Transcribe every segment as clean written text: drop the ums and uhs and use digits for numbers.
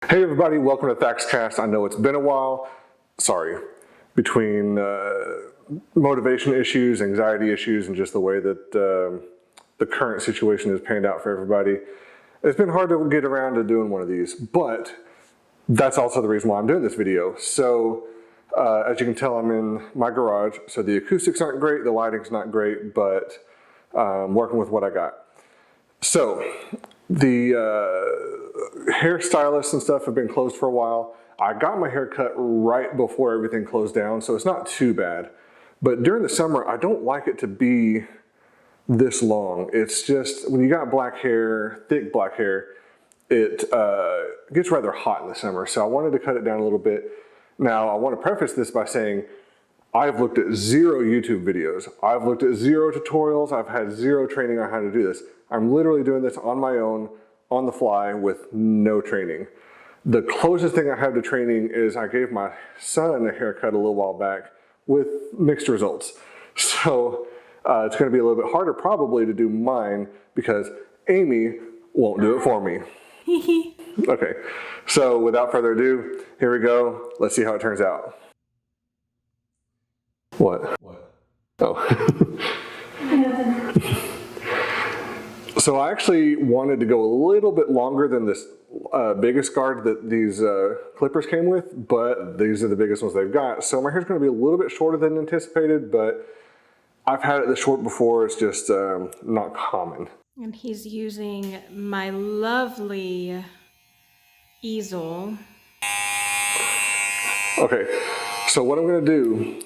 Hey everybody, welcome to ThaxCast. I know it's been a while. Sorry. Between motivation issues, anxiety issues, and just the way that the current situation has panned out for everybody, it's been hard to get around to doing one of these, but that's also the reason why I'm doing this video. So as you can tell, I'm in my garage, so the acoustics aren't great, the lighting's not great, but I'm working with what I got. So the hairstylists and stuff have been closed for a while. I got my hair cut right before everything closed down, so it's not too bad. But during the summer, I don't like it to be this long. It's just, when you got black hair, thick black hair, it gets rather hot in the summer. So I wanted to cut it down a little bit. Now, I want to preface this by saying, I've looked at 0 YouTube videos. I've looked at 0 tutorials. I've had 0 training on how to do this. I'm literally doing this on my own, on the fly, with no training. The closest thing I have to training is I gave my son a haircut a little while back with mixed results. So it's gonna be a little bit harder probably to do mine because Amy won't do it for me. Okay, so without further ado, here we go. Let's see how it turns out. What? Oh. So I actually wanted to go a little bit longer than this biggest guard that these clippers came with, but these are the biggest ones they've got. So my hair's gonna be a little bit shorter than anticipated, but I've had it this short before. It's just not common. And he's using my lovely easel. Okay, so what I'm gonna do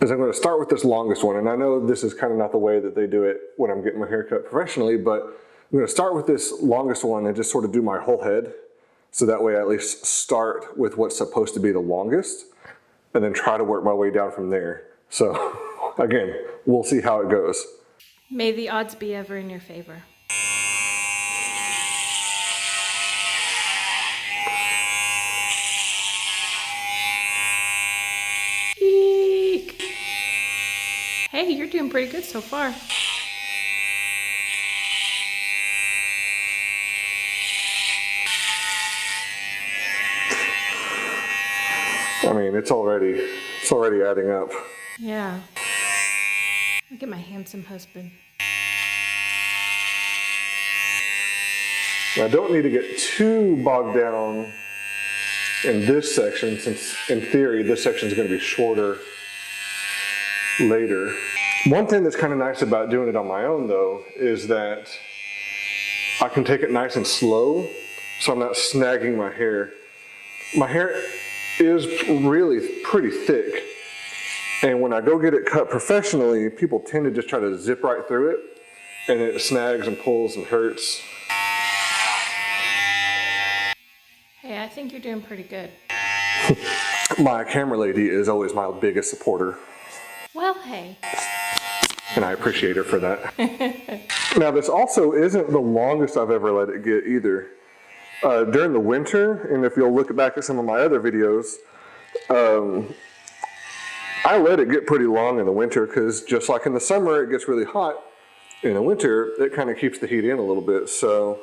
is I'm going to start with this longest one, and I know this is kind of not the way that they do it when I'm getting my hair cut professionally, but I'm going to start with this longest one and just sort of do my whole head, so that way I at least start with what's supposed to be the longest, and then try to work my way down from there. So again, we'll see how it goes. May the odds be ever in your favor. Hey, you're doing pretty good so far. I mean, it's already adding up. Yeah. Look at my handsome husband. I don't need to get too bogged down in this section, since in theory this section is going to be shorter later. One thing that's kind of nice about doing it on my own though is that I can take it nice and slow, so I'm not snagging my hair. My hair is really pretty thick, and when I go get it cut professionally, people tend to just try to zip right through it, and it snags and pulls and hurts. Hey, I think you're doing pretty good. My camera lady is always my biggest supporter. Well, hey. And I appreciate her for that. Now, this also isn't the longest I've ever let it get either. During the winter, and if you'll look back at some of my other videos, I let it get pretty long in the winter because just like in the summer it gets really hot, in the winter it kind of keeps the heat in a little bit. So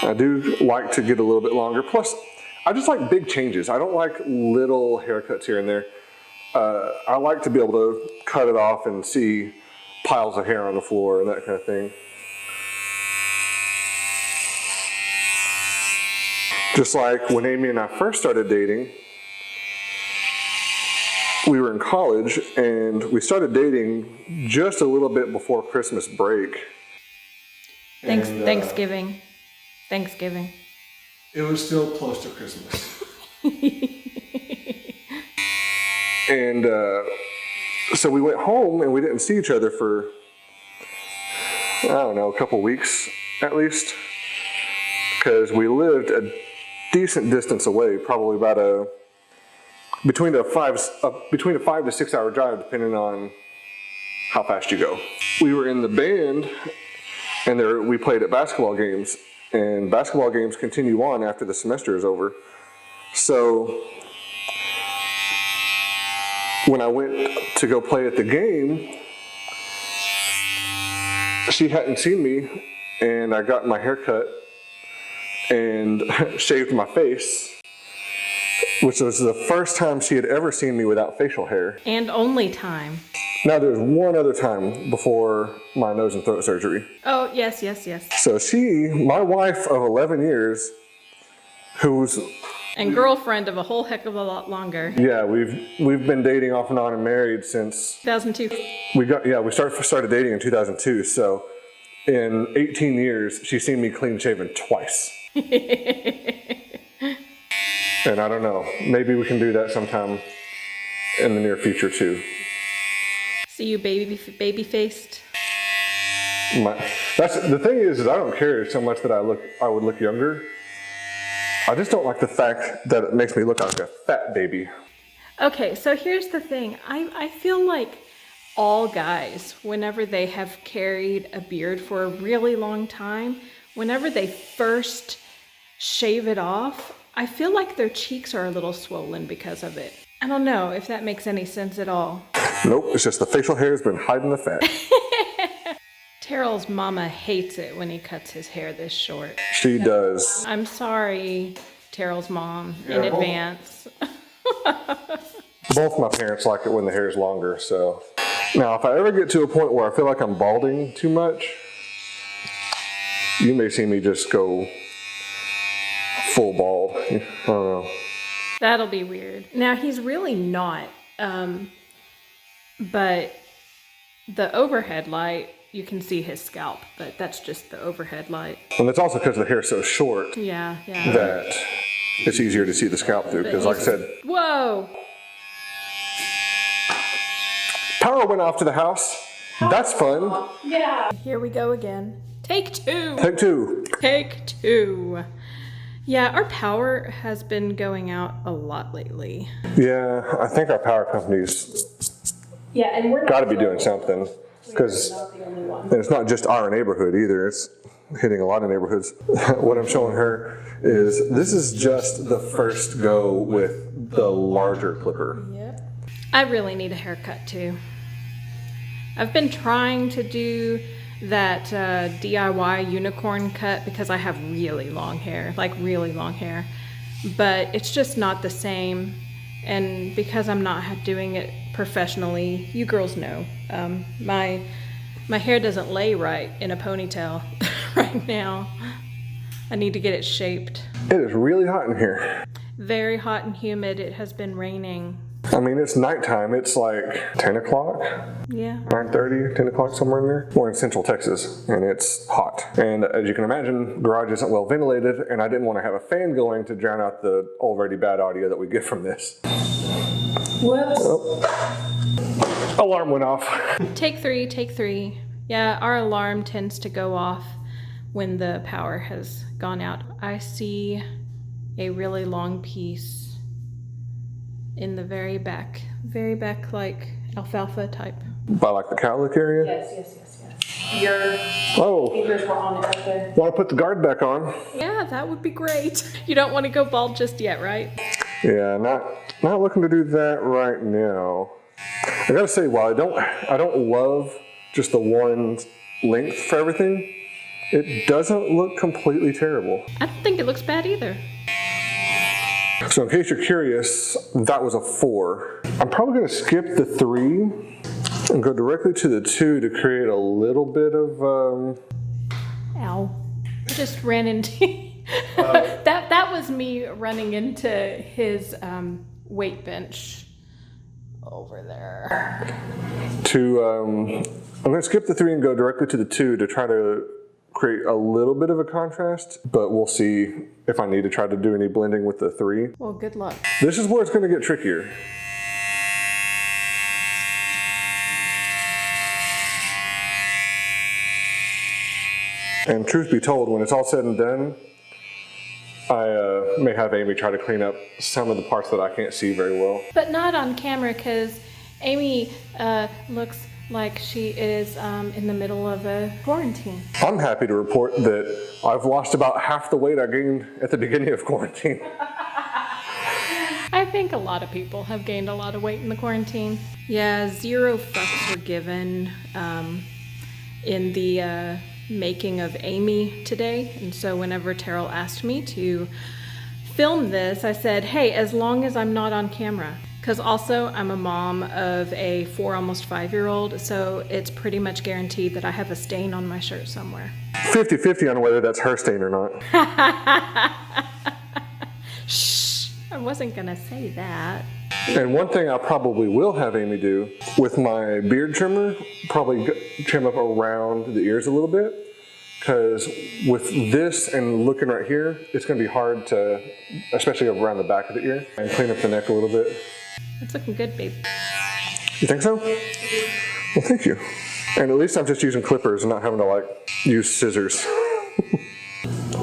I do like to get a little bit longer. Plus, I just like big changes. I don't like little haircuts here and there. I like to be able to cut it off and see piles of hair on the floor and that kind of thing. Just like when Amy and I first started dating, we were in college and we started dating just a little bit before Christmas break. Thanksgiving. It was still close to Christmas. And so we went home and we didn't see each other for, I don't know, a couple weeks at least, because we lived a decent distance away, probably about between a 5 to 6 hour drive, depending on how fast you go. We were in the band, and we played at basketball games, and basketball games continue on after the semester is over. So when I went to go play at the game, she hadn't seen me, and I got my hair cut and shaved my face, which was the first time she had ever seen me without facial hair. And only time. Now there's one other time before my nose and throat surgery. Oh, yes. So she, my wife of 11 years, who's... And girlfriend of a whole heck of a lot longer. Yeah, we've been dating off and on and married since... 2002. We started dating in 2002, so in 18 years, she's seen me clean shaven twice. And I don't know, maybe we can do that sometime in the near future too. See you baby-faced. That's the thing is I don't care so much that I would look younger. I just don't like the fact that it makes me look like a fat baby. Okay, so here's the thing. I feel like all guys, whenever they have carried a beard for a really long time, whenever they first shave it off, I feel like their cheeks are a little swollen because of it. I don't know if that makes any sense at all. Nope, it's just the facial hair has been hiding the fat. Terrell's mama hates it when he cuts his hair this short. She does. I'm sorry, Terrell's mom, in advance. Both my parents like it when the hair is longer, so. Now, if I ever get to a point where I feel like I'm balding too much, you may see me just go full bald. I don't know. That'll be weird. Now, he's really not, but the overhead light, you can see his scalp, but that's just the overhead light. And it's also because the hair is so short Yeah. that it's easier to see the scalp through, because like I said, Whoa! power went off to the house. That's fun. Yeah. Here we go again. Take two. Take two. Take two. Yeah, our power has been going out a lot lately. Yeah, I think our power company's And we're got to be doing something, because it's not just our neighborhood either. It's hitting a lot of neighborhoods. What I'm showing her is this is just the first go with the larger clipper. Yep. I really need a haircut too. I've been trying to do that DIY unicorn cut because I have really long hair, like really long hair, but it's just not the same. And because I'm not doing it professionally, you girls know, my hair doesn't lay right in a ponytail right now. I need to get it shaped. It is really hot in here. Very hot and humid. It has been raining. I mean, it's nighttime. It's like 10 o'clock, Yeah. 9:30, 10 o'clock, somewhere in there. We're in Central Texas, and it's hot. And as you can imagine, garage isn't well ventilated, and I didn't want to have a fan going to drown out the already bad audio that we get from this. Whoops. Oh. Alarm went off. Take three. Yeah, our alarm tends to go off when the power has gone out. I see a really long piece in the very back like alfalfa type. By like the cowlick area? Yes. Your fingers were on it right there. Want to put the guard back on? Yeah, that would be great. You don't want to go bald just yet, right? Yeah, not looking to do that right now. I gotta say, while I don't love just the one length for everything, it doesn't look completely terrible. I don't think it looks bad either. So in case you're curious, that was a 4. I'm probably gonna skip the 3 and go directly to the 2 to create a little bit of Ow. I just ran into that was me running into his weight bench over there. I'm gonna skip the 3 and go directly to the 2 to try to create a little bit of a contrast, but we'll see if I need to try to do any blending with the 3. Well, good luck. This is where it's gonna get trickier. And truth be told, when it's all said and done, I may have Amy try to clean up some of the parts that I can't see very well. But not on camera, because Amy looks like she is in the middle of a quarantine. I'm happy to report that I've lost about half the weight I gained at the beginning of quarantine. I think a lot of people have gained a lot of weight in the quarantine. Yeah, 0 fucks were given in the making of Amy today. And so whenever Terrell asked me to film this, I said, hey, as long as I'm not on camera. Because also I'm a mom of a 4, almost 5-year-old, so it's pretty much guaranteed that I have a stain on my shirt somewhere. 50-50 on whether that's her stain or not. Shh, I wasn't gonna say that. And one thing I probably will have Amy do with my beard trimmer, probably trim up around the ears a little bit. Because with this and looking right here, it's going to be hard to, especially around the back of the ear, and clean up the neck a little bit. It's looking good, babe. You think so? Well, thank you. And at least I'm just using clippers and not having to like use scissors.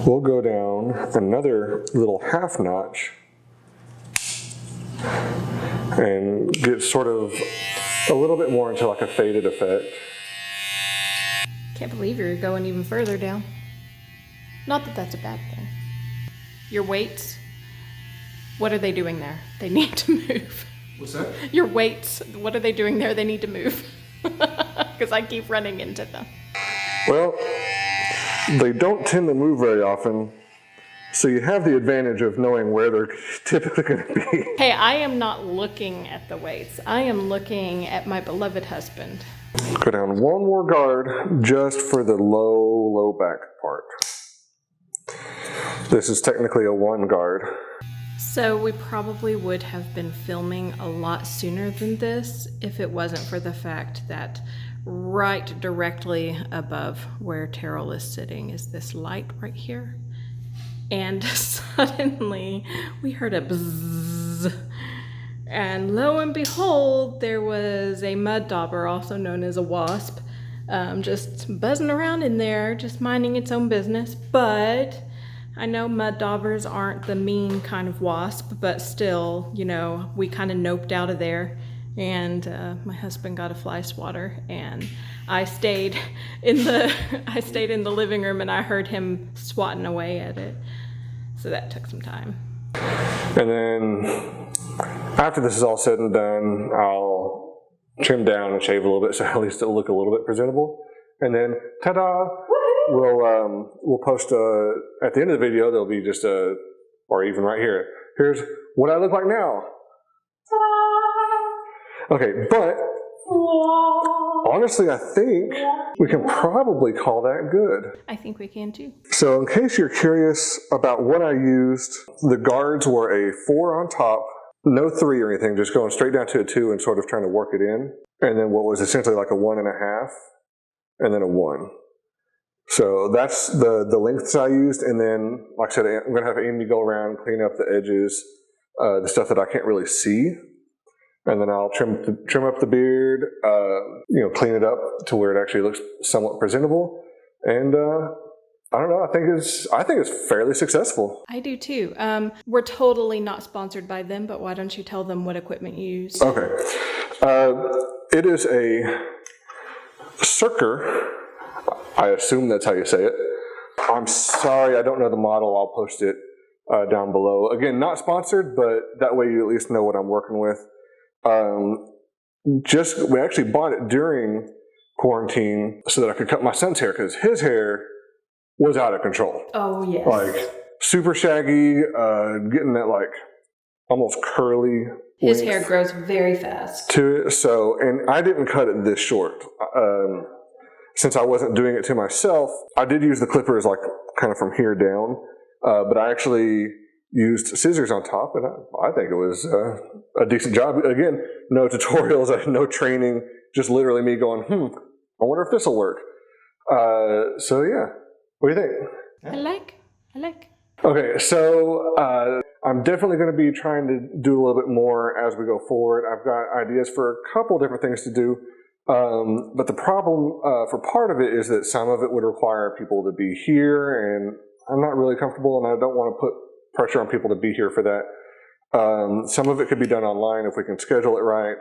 We'll go down another little half notch and get sort of a little bit more into like a faded effect. Can't believe you're going even further down. Not that that's a bad thing. Your weights, what are they doing there? They need to move. What's that? Your weights, what are they doing there? They need to move. Because I keep running into them. Well, they don't tend to move very often, so you have the advantage of knowing where they're typically going to be. Hey, I am not looking at the weights. I am looking at my beloved husband. Go down one more guard just for the low back part. This is technically a 1 guard. So we probably would have been filming a lot sooner than this if it wasn't for the fact that right directly above where Terrell is sitting is this light right here. And suddenly we heard a bzzz. And lo and behold, there was a mud dauber, also known as a wasp, just buzzing around in there, just minding its own business. But I know mud daubers aren't the mean kind of wasp, but still, you know, we kind of noped out of there. And my husband got a fly swatter, and I stayed in the living room, and I heard him swatting away at it. So that took some time. And then after this is all said and done, I'll trim down and shave a little bit so at least it'll look a little bit presentable. And then, ta-da! We'll post at the end of the video. There'll be just or even right here. Here's what I look like now. Okay, but honestly, I think we can probably call that good. I think we can too. So in case you're curious about what I used, the guards were a 4 on top, no 3 or anything, just going straight down to a 2 and sort of trying to work it in. And then what was essentially like a 1.5, and then a 1. So that's the lengths I used. And then, like I said, I'm going to have Amy go around, clean up the edges, the stuff that I can't really see. And then I'll trim up the beard, clean it up to where it actually looks somewhat presentable. And I don't know, I think it's fairly successful. I do too. We're totally not sponsored by them, but why don't you tell them what equipment you use? Okay. It is a Circer. I assume that's how you say it. I'm sorry, I don't know the model. I'll post it down below. Again, not sponsored, but that way you at least know what I'm working with. We actually bought it during quarantine so that I could cut my son's hair, because his hair was out of control. Oh, yes. Like super shaggy, getting that like almost curly. His hair grows very fast. So, and I didn't cut it this short. Since I wasn't doing it to myself, I did use the clippers like kind of from here down, but I actually used scissors on top, and I think it was a decent job. Again, no tutorials, no training, just literally me going, I wonder if this will work. So yeah, what do you think? I like. Okay, so I'm definitely going to be trying to do a little bit more as we go forward. I've got ideas for a couple different things to do, but the problem for part of it is that some of it would require people to be here, and I'm not really comfortable, and I don't want to put pressure on people to be here for that. Some of it could be done online if we can schedule it right.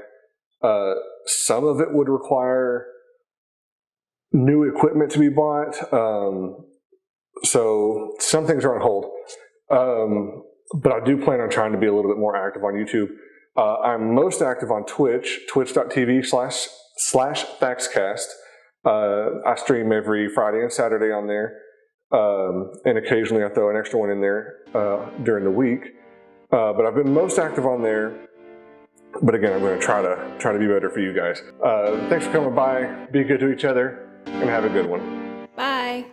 Some of it would require new equipment to be bought. So some things are on hold. But I do plan on trying to be a little bit more active on YouTube. I'm most active on Twitch, twitch.tv/ThaxCast. I stream every Friday and Saturday on there, and occasionally I throw an extra one in there during the week. But I've been most active on there. But again, I'm going to try to be better for you guys. Thanks for coming by. Be good to each other, and have a good one. Bye.